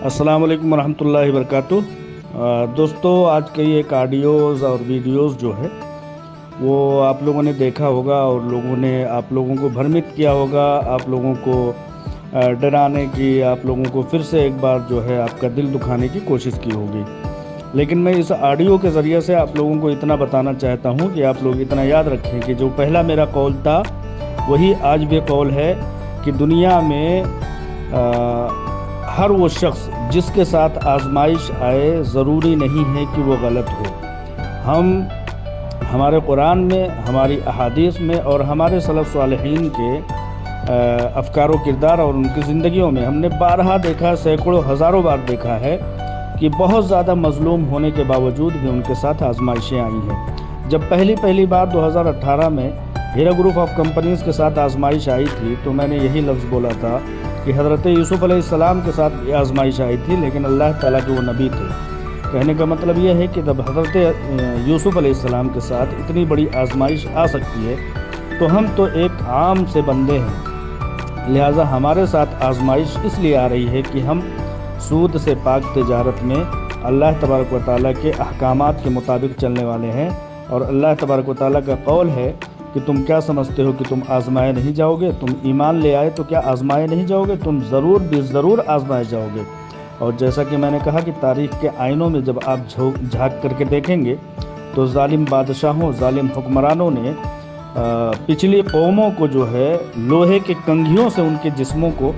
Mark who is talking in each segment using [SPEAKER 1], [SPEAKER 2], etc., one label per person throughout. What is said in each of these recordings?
[SPEAKER 1] السلام علیکم ورحمۃ اللہ وبرکاتہ۔ دوستو، آج کے ایک آڈیوز اور ویڈیوز جو ہے وہ آپ لوگوں نے دیکھا ہوگا اور لوگوں نے آپ لوگوں کو بھرمت کیا ہوگا، آپ لوگوں کو ڈرانے کی، آپ لوگوں کو پھر سے ایک بار جو ہے آپ کا دل دکھانے کی کوشش کی ہوگی۔ لیکن میں اس آڈیو کے ذریعے سے آپ لوگوں کو اتنا بتانا چاہتا ہوں کہ آپ لوگ اتنا یاد رکھیں کہ جو پہلا میرا قول تھا وہی آج بھی قول ہے کہ دنیا میں ہر وہ شخص جس کے ساتھ آزمائش آئے ضروری نہیں ہے کہ وہ غلط ہو۔ ہمارے قرآن میں، ہماری احادیث میں اور ہمارے سلف صالحین کے افکار و کردار اور ان کی زندگیوں میں ہم نے بارہا دیکھا، سینکڑوں ہزاروں بار دیکھا ہے کہ بہت زیادہ مظلوم ہونے کے باوجود بھی ان کے ساتھ آزمائشیں آئی ہیں۔ جب پہلی بار 2018 میں ہیرا گروپ آف کمپنیز کے ساتھ آزمائش آئی تھی تو میں نے یہی لفظ بولا تھا کہ حضرت یوسف علیہ السلام کے ساتھ بھی آزمائش آئی تھی، لیکن اللہ تعالیٰ کے وہ نبی تھے۔ کہنے کا مطلب یہ ہے کہ جب حضرت یوسف علیہ السلام کے ساتھ اتنی بڑی آزمائش آ سکتی ہے تو ہم تو ایک عام سے بندے ہیں، لہٰذا ہمارے ساتھ آزمائش اس لیے آ رہی ہے کہ ہم سود سے پاک تجارت میں اللہ تبارک و تعالیٰ کے احکامات کے مطابق چلنے والے ہیں، اور اللہ تبارک و تعالیٰ کا قول ہے کہ تم کیا سمجھتے ہو کہ تم آزمائے نہیں جاؤ گے؟ تم ایمان لے آئے تو کیا آزمائے نہیں جاؤ گے؟ تم ضرور آزمائے جاؤ گے۔ اور جیسا کہ میں نے کہا کہ تاریخ کے آئینوں میں جب آپ جھانک کر کے دیکھیں گے تو ظالم بادشاہوں، ظالم حکمرانوں نے پچھلی قوموں کو جو ہے لوہے کے کنگھیوں سے ان کے جسموں کو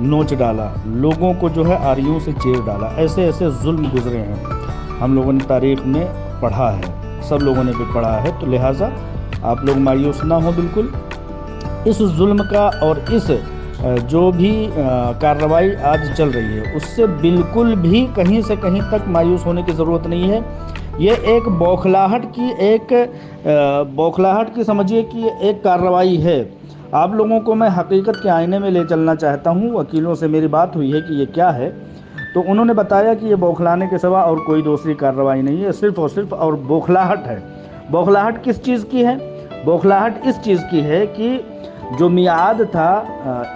[SPEAKER 1] نوچ ڈالا، لوگوں کو جو ہے آریوں سے چیر ڈالا، ایسے ظلم گزرے ہیں۔ ہم لوگوں نے تاریخ میں پڑھا ہے، سب لوگوں نے بھی پڑھا ہے، تو لہٰذا آپ لوگ مایوس نہ ہوں بالکل اس ظلم کا، اور اس جو بھی کارروائی آج چل رہی ہے اس سے بالکل بھی کہیں سے کہیں تک مایوس ہونے کی ضرورت نہیں ہے۔ یہ ایک بوکھلاہٹ کی سمجھیے کہ ایک کارروائی ہے۔ آپ لوگوں کو میں حقیقت کے آئینے میں لے چلنا چاہتا ہوں۔ وکیلوں سے میری بات ہوئی ہے کہ یہ کیا ہے، تو انہوں نے بتایا کہ یہ بوکھلانے کے سوا اور کوئی دوسری کارروائی نہیں ہے، صرف اور صرف اور بوکھلاہٹ ہے۔ بوکھلاہٹ کس چیز کی ہے؟ بوکھلاہٹ اس چیز کی ہے کہ جو میعاد تھا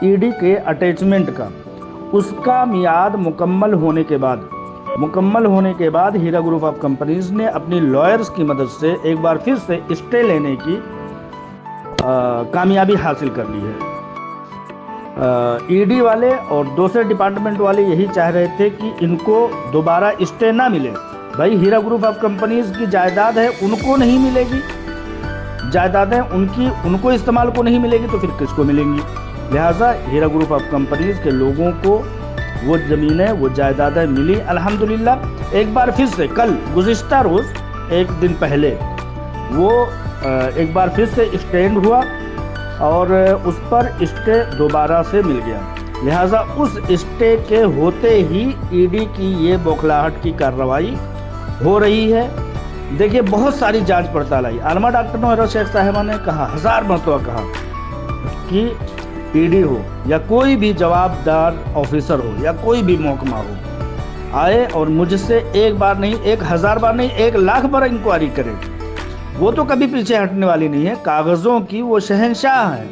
[SPEAKER 1] ای ڈی کے اٹیچمنٹ کا، اس کا میعاد مکمل ہونے کے بعد ہیرا گروپ آف کمپنیز نے اپنی لائرز کی مدد سے ایک بار پھر سے اسٹے لینے کی کامیابی حاصل کر لی ہے۔ ای ڈی والے اور دوسرے ڈپارٹمنٹ والے یہی چاہ رہے تھے کہ ان کو دوبارہ اسٹے نہ ملے۔ بھائی، ہیرا گروپ آف کمپنیز کی جائیداد ہے، ان کو نہیں ملے گی، جائیدادیں ان کو استعمال کو نہیں ملے گی تو پھر کس کو ملیں گی؟ لہٰذا ہیرا گروپ آف کمپنیز کے لوگوں کو وہ زمینیں، وہ جائیدادیں ملی الحمدللہ۔ ایک بار پھر سے گزشتہ روز ایک دن پہلے وہ ایک بار پھر سے اسٹینڈ ہوا اور اس پر اسٹے دوبارہ سے مل گیا۔ لہٰذا اس اسٹے کے ہوتے ہی ای ڈی کی یہ بوکھلاہٹ کی کارروائی ہو رہی ہے۔ دیکھیے، بہت ساری جانچ پڑتال آئی۔ عالمہ ڈاکٹر نوہرا شیخ صاحبہ نے کہا، 1000 مرتبہ کہا کہ ای ڈی ہو یا کوئی بھی جواب دار آفیسر ہو یا کوئی بھی محکمہ ہو، آئے اور مجھ سے ایک بار نہیں، 1000 بار نہیں، 1,00,000 بار انکوائری کرے، وہ تو کبھی پیچھے ہٹنے والی نہیں ہے۔ کاغذوں کی وہ شہنشاہ ہیں،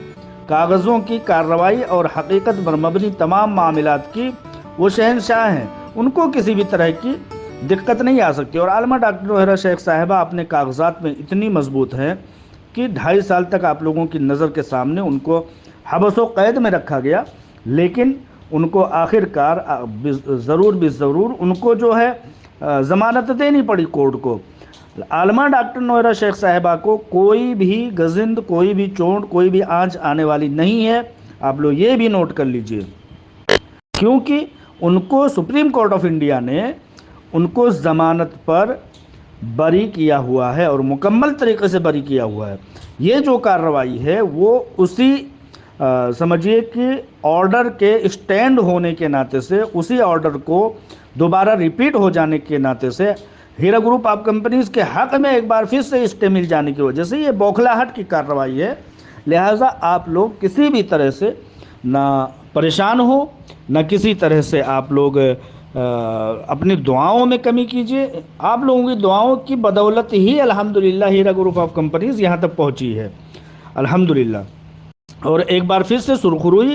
[SPEAKER 1] کاغذوں کی کارروائی اور حقیقت پر مبنی تمام معاملات کی وہ شہنشاہ ہیں، ان کو کسی بھی طرح کی دقت نہیں آ سکتی۔ اور عالمہ ڈاکٹر نوہرا شیخ صاحبہ اپنے کاغذات میں اتنی مضبوط ہیں کہ 2.5 سال تک آپ لوگوں کی نظر کے سامنے ان کو حبس و قید میں رکھا گیا، لیکن ان کو آخر کار ضرور ان کو جو ہے ضمانت دینی پڑی کورٹ کو۔ عالمہ ڈاکٹر نوہرا شیخ صاحبہ کو کوئی بھی گزند، کوئی بھی چونٹ، کوئی بھی آنچ آنے والی نہیں ہے، آپ لوگ یہ بھی نوٹ کر لیجئے، کیونکہ ان کو سپریم کورٹ آف انڈیا نے ان کو ضمانت پر بری کیا ہوا ہے اور مکمل طریقے سے بری کیا ہوا ہے۔ یہ جو کارروائی ہے وہ اسی سمجھیے کہ آرڈر کے اسٹینڈ ہونے کے ناطے سے، اسی آرڈر کو دوبارہ ریپیٹ ہو جانے کے ناطے سے ہیرا گروپ آف کمپنیز کے حق میں ایک بار پھر سے اسٹے مل جانے کی وجہ سے یہ بوکھلاہٹ کی کارروائی ہے۔ لہٰذا آپ لوگ کسی بھی طرح سے نہ پریشان ہو، نہ کسی طرح سے آپ لوگ اپنی دعاؤں میں کمی کیجیے۔ آپ لوگوں کی دعاؤں کی بدولت ہی الحمدللہ ہیرا گروپ آف کمپنیز یہاں تک پہنچی ہے الحمدللہ۔ اور ایک بار پھر سے سرخروئی